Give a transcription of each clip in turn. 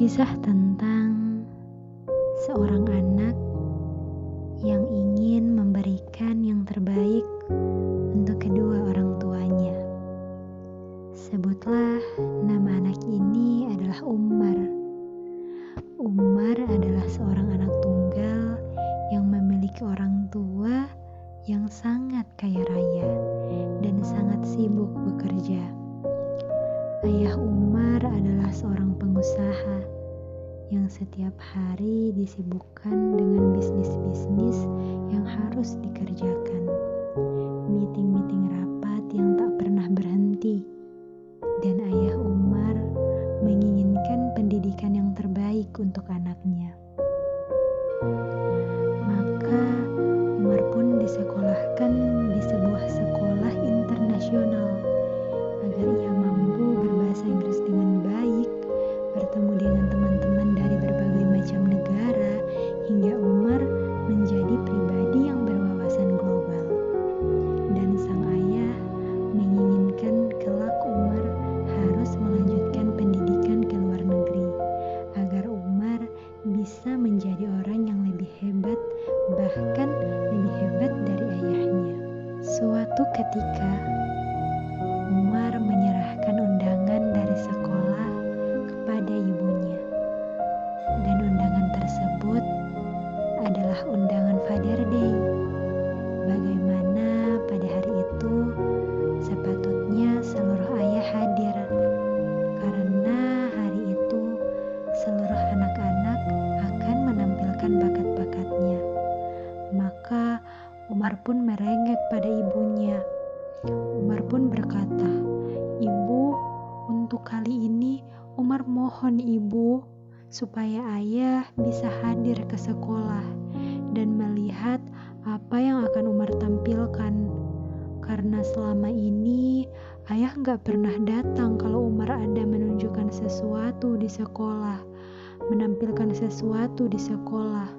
Kisah tentang seorang anak yang ingin memberikan yang terbaik untuk kedua orang tuanya. Sebutlah nama anak ini adalah Umar. Umar adalah seorang anak tunggal yang memiliki orang tua yang sangat kaya raya dan sangat sibuk bekerja. Ayah Umar adalah seorang pengusaha yang setiap hari disibukkan dengan bisnis-bisnis yang harus dikerjakan. Meeting-meeting rapat yang tak pernah berhenti. Dan ayah Umar menginginkan pendidikan yang terbaik untuk anaknya. Maka Umar pun disekolahkan di sebuah sekolah internasional agar ia mampu berbahasa Inggris dengan baik, bertemu dengan teman-teman dari berbagai macam negara, hingga Umar menjadi pribadi yang berwawasan global. Dan sang ayah menginginkan kelak Umar harus melanjutkan pendidikan ke luar negeri, agar Umar bisa menjadi orang yang lebih hebat, bahkan lebih hebat dari ayahnya. Suatu ketika, Umar menyerahkan undangan dari sekolah kepada ibunya. Dan undangan tersebut adalah undangan Father Day. Bagaimana pada hari itu sepatutnya seluruh ayah hadir. Karena hari itu seluruh anak-anak akan menampilkan bakat-bakatnya. Maka Umar pun merengek pada ibunya. Umar pun berkata, "Ibu, untuk kali ini Umar mohon ibu supaya ayah bisa hadir ke sekolah dan melihat apa yang akan Umar tampilkan. Karena selama ini ayah gak pernah datang kalau Umar ada menunjukkan sesuatu di sekolah, menampilkan sesuatu di sekolah."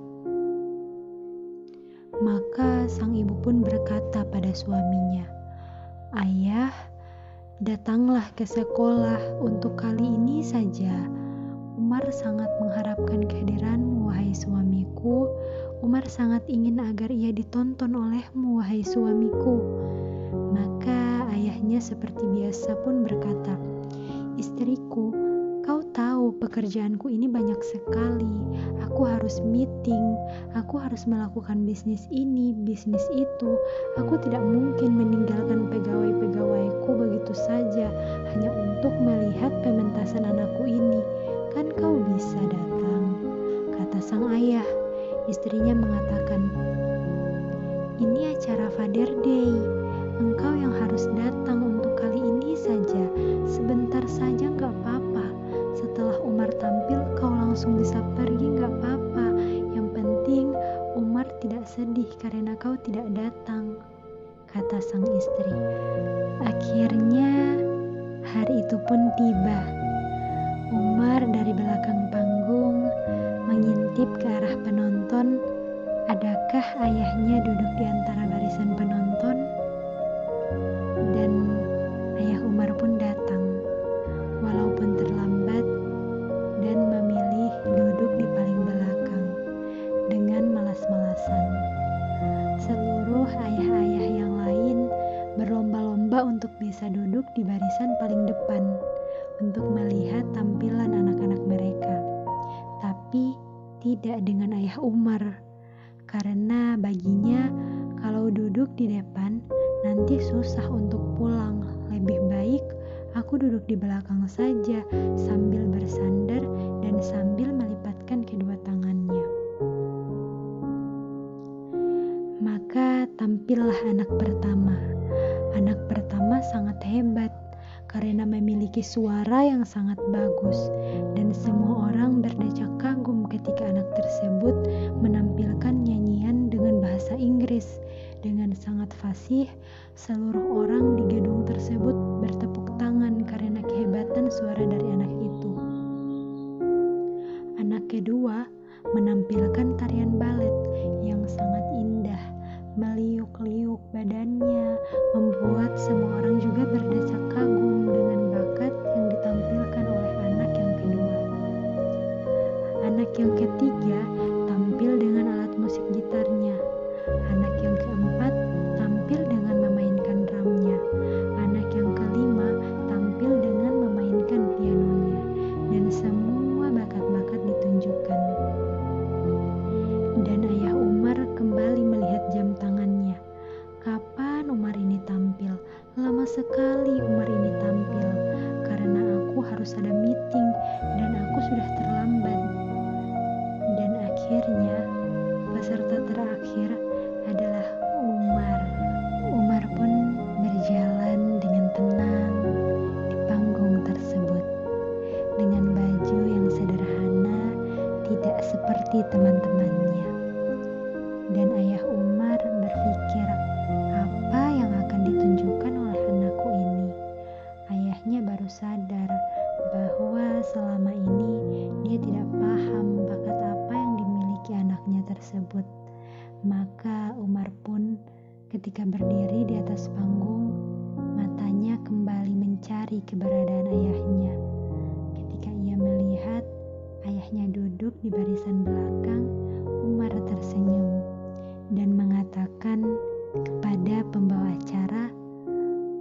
Maka sang ibu pun berkata pada suaminya, "Ayah, datanglah ke sekolah untuk kali ini saja. Umar sangat mengharapkan kehadiranmu, wahai suamiku. Umar sangat ingin agar ia ditonton olehmu, wahai suamiku." Maka ayahnya seperti biasa pun berkata, "Istriku, kau tahu pekerjaanku ini banyak sekali. Aku harus meeting, aku harus melakukan bisnis ini, bisnis itu. Aku tidak mungkin meninggalkan pegawai-pegawaiku begitu saja hanya untuk melihat pementasan anakku ini. Kan kau bisa datang," kata sang ayah. Istrinya mengatakan, "Ini acara Father Day. Engkau yang harus datang untuk kali ini saja. Sebentar saja gak apa-apa. Setelah Umar tampil kau langsung bisa pergi gak apa-apa. Yang penting Umar tidak sedih karena kau tidak datang," kata sang istri. Akhirnya hari itu pun tiba. Umar dari belakang panggung mengintip ke arah penonton. Adakah ayahnya duduk di antara barisan penonton? Dan ayah Umar pun datang, walaupun terlambat, dan memilih duduk di paling belakang dengan malas-malasan. Seluruh ayah-ayah yang lain berlomba-lomba untuk bisa duduk di barisan paling depan untuk melihat tampilan anak-anak mereka. Tapi tidak dengan ayah Umar, karena baginya kalau duduk di depan nanti susah untuk pulang. Lebih baik aku duduk di belakang saja sambil bersandar dan sambil melipatkan kedua tangannya. Maka tampillah anak pertama. Anak pertama sangat hebat karena memiliki suara yang sangat bagus, dan semua orang berdecak kagum ketika anak tersebut menampilkan nyanyian dengan bahasa Inggris dengan sangat fasih. Seluruh orang di gedung tersebut bertepuk tangan karena kehebatan suara dari anak itu. Anak kedua menampilkan tarian balet yang sangat indah, meliuk-liuk badannya, membuat semua orang juga berdecak kagum dengan bakat yang ditampilkan oleh anak yang kedua. Anak yang ketiga tampil dengan alat musik gitarnya. Anak yang keempat tampil dengan memainkan drumnya. Anak yang kelima tampil dengan memainkan pianonya. Dan semua bakat-bakat ditunjukkan. Dan ayah Umar kembali melihat jam tangannya. Kapan Umar ini tampil? Lama sekali Umar ini tampil. Karena aku harus ada meeting dan aku sudah terlambat. Dan akhirnya peserta terakhir adalah Umar. Umar pun berjalan dengan tenang di panggung tersebut dengan baju yang sederhana, tidak seperti teman-temannya. Dan ayah Umar berpikir, apa yang akan ditunjukkan oleh anakku ini? Ayahnya baru sadar bahwa selama ini dia tidak paham bakat apa yang dimiliki anaknya tersebut. Maka Umar pun ketika berdiri di atas panggung, matanya kembali mencari keberadaan ayahnya. Ketika ia melihat ayahnya duduk di barisan belakang, Umar tersenyum dan mengatakan kepada pembawa acara,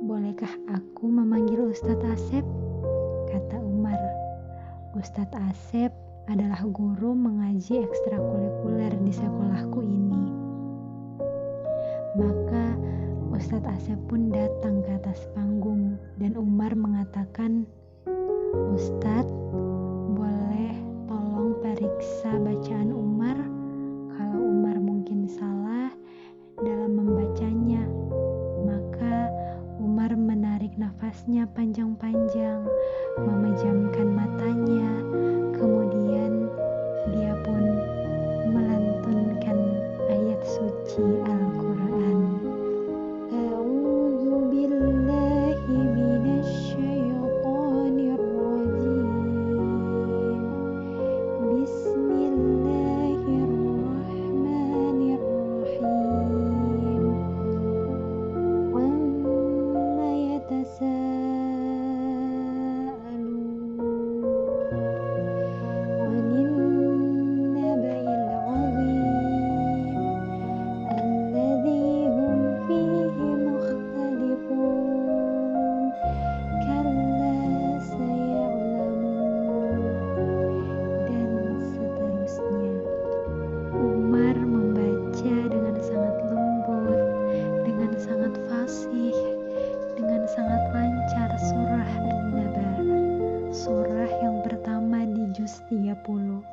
"Bolehkah aku memanggil Ustadz Asep?" Kata Umar. Ustadz Asep adalah guru mengaji ekstrakurikuler di sekolahku ini. Maka Ustadz Asep pun datang ke atas panggung dan Umar mengatakan, "Ustadz, boleh tolong periksa bacaan Umar? Kalau Umar mungkin salah dalam membacanya." Maka Umar menarik nafasnya panjang-panjang, memejamkan matanya, kemudian dia pun melantunkan ayat suci Al-Quran. A'udzu billahi minasyaitonir rajim. Bismillahirrahmanirrahim. Amma yatasaalun 'anil naba'il 'azim alladzi hum fihi mukhtalifun. Kalla saya'lamun. Dan seterusnya. Umar membaca dengan sangat lembut, dengan sangat fasih, dengan sangat lancar surah An-Naba, surah yang pertama di juz 30.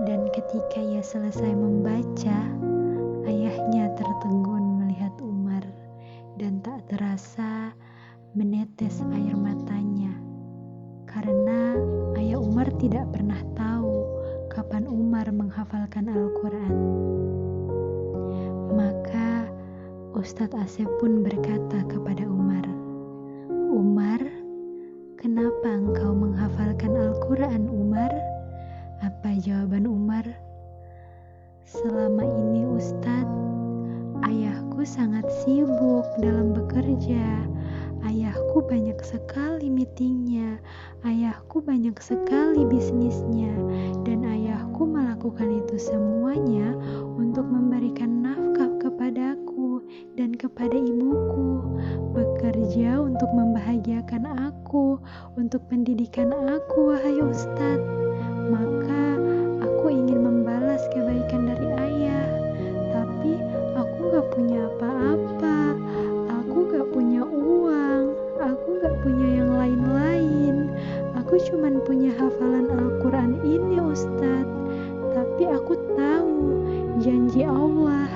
Dan ketika ia selesai membaca, ayahnya tertegun melihat Umar dan tak terasa menetes air matanya. Karena ayah Umar tidak pernah tahu kapan Umar menghafalkan Al-Quran. Maka Ustadz Asep pun berkata kepada Umar, "Umar, kenapa engkau menghafalkan Al-Quran, Umar?" Apa jawaban Umar? "Selama ini Ustadz, ayahku sangat sibuk dalam bekerja. Ayahku banyak sekali meetingnya, ayahku banyak sekali bisnisnya, dan ayahku melakukan itu semuanya untuk memberikan nafkah kepadaku dan kepada ibuku, bekerja untuk membahagiakan aku, untuk pendidikan aku, wahai Ustadz. Maka aku ingin membalas kebaikan dari ayah, tapi aku gak punya apa-apa, aku gak punya uang, aku gak punya yang lain-lain, aku cuman punya hafalan Al-Quran ini Ustadz. Tapi aku tahu janji Allah,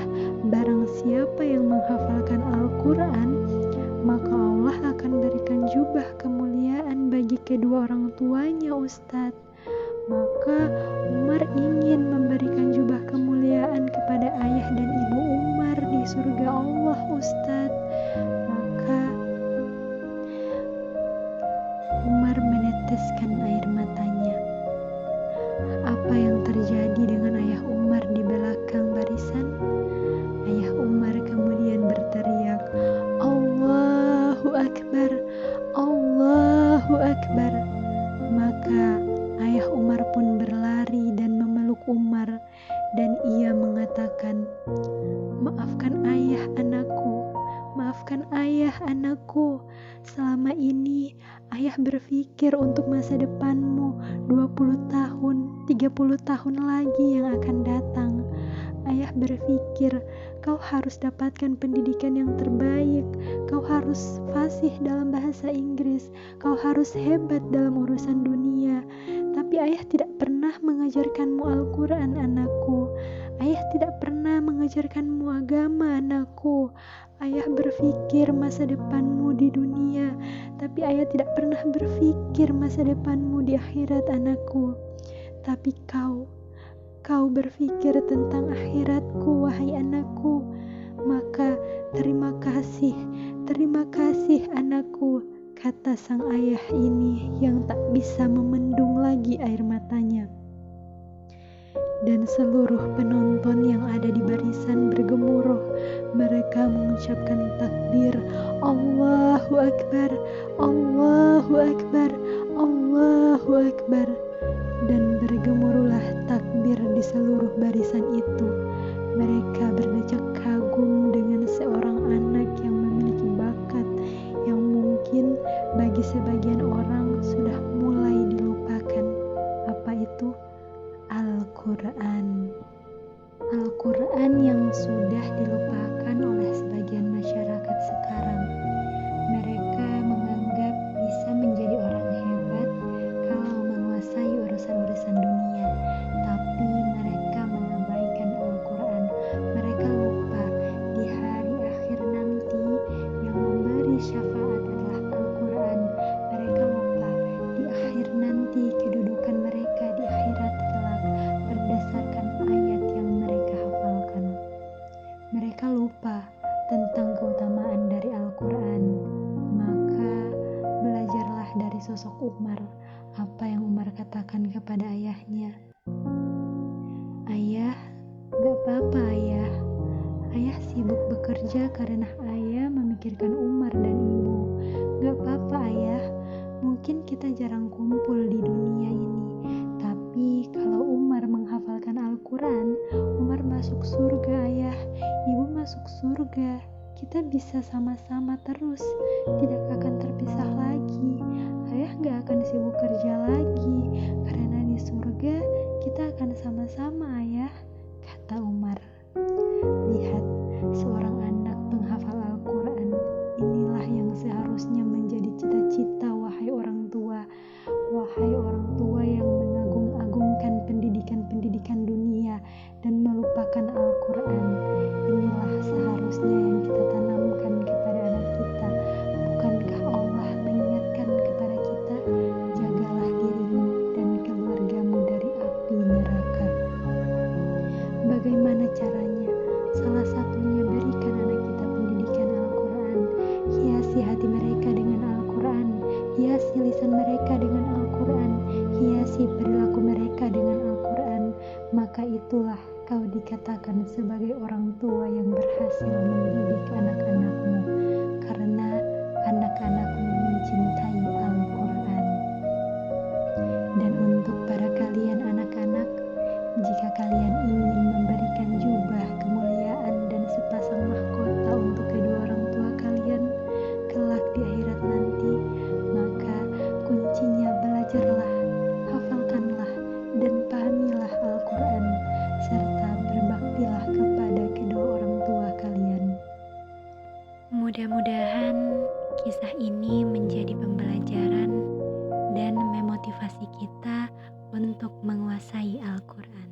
barang siapa yang menghafalkan Al-Quran, maka Allah akan berikan jubah kemuliaan bagi kedua orang tuanya Ustadz. Maka Umar ingin memberikan jubah kemuliaan kepada ayah dan ibu Umar di surga Allah Ustadz." Maka Umar meneteskan air matanya. Apa yang terjadi dengan ayah Umar di belakang barisan? Ayah Umar kemudian berteriak, "Allahu Akbar, Allahu Akbar." Maka ayah Umar pun berlari dan dan ia mengatakan, "Maafkan ayah anakku, maafkan ayah anakku. Selama ini ayah berpikir untuk masa depanmu 20 tahun, 30 tahun lagi yang akan datang. Ayah berpikir kau harus dapatkan pendidikan yang terbaik, kau harus fasih dalam bahasa Inggris, kau harus hebat dalam urusan dunia. Tapi ayah tidak pernah mengajarkanmu Al-Quran anakku. Ayah tidak pernah mengajarkanmu agama anakku. Ayah berpikir masa depanmu di dunia, tapi ayah tidak pernah berpikir masa depanmu di akhirat anakku. Tapi kau berpikir tentang akhiratku, wahai anakku. Maka terima kasih anakku," kata sang ayah ini yang tak bisa memendung lagi air matanya. Dan seluruh penonton yang ada di barisan bergemuruh. Mereka mengucapkan takbir, Allahu Akbar, Allahu Akbar, Allahu Akbar. Dan bergemuruhlah takbir di seluruh barisan itu. Mereka berdecak kagum dengan seorang anak yang memiliki bakat yang mungkin bagi sebagian orang sudah mulai dilupakan. Apa itu? Al-Quran. Al-Quran yang sudah dilupakan oleh sebagian masyarakat sekarang. Mereka menganggap bisa menjadi orang hebat kalau menguasai urusan-urusan dunia, tapi mereka mengabaikan Al-Quran. Mereka lupa di hari akhir nanti yang memberi syafaat adalah Al-Quran. Mereka lupa di akhir nanti kedudukan mereka di akhirat kelak berdasarkan ayat yang mereka hafalkan. Mereka lupa tentang keutamaan dari Al-Quran. Maka belajarlah dari sosok Umar. Apa yang Umar katakan kepada ayahnya? "Ayah, gak apa-apa ayah. Ayah sibuk bekerja karena ayah memikirkan Umar dan ibu. Gak apa-apa ayah, mungkin kita jarang kumpul di dunia ini. Tapi kalau Umar menghafalkan Al-Quran, Umar masuk surga ayah, ibu masuk surga. Kita bisa sama-sama terus, tidak akan terpisah lagi. Ayah gak akan sibuk kerja lagi, karena di surga kita akan sama-sama ayah," kata Umar. Lihat, seorang anak penghafal Al-Quran. Inilah yang seharusnya menjadi cita-cita wahai orang tua. Wahai orang tua yang mengagung-agungkan pendidikan-pendidikan dunia dan melupakan Al-Quran. Inilah seharusnya yang kita tanamkan kepada anak kita. Bukankah Allah mengingatkan kepada kita, jagalah dirimu dan keluargamu dari api neraka. Bagaimana caranya? Salah satunya berikan anak kita pendidikan Al-Quran. Hiasi hati mereka dengan Al-Quran. Hiasi lisan mereka dengan Al-Quran. Hiasi perilaku mereka dengan Al-Quran. Maka itulah kau dikatakan sebagai orang tua yang berhasil mendidik anak-anakmu, karena anak-anakmu mencintai Al-Quran. Dan untuk para kalian anak-anak, jika kalian ingin memberikan jubah kemuliaan dan sepasang mahkota untuk kedua orang tua kalian kelak di akhirat nanti, maka kuncinya belajarlah, hafalkanlah, dan pahamilah Al-Quran, serta berbaktilah kepada kedua orang tua kalian. Mudah-mudahan kisah ini menjadi pembelajaran dan memotivasi kita untuk menguasai Al-Quran.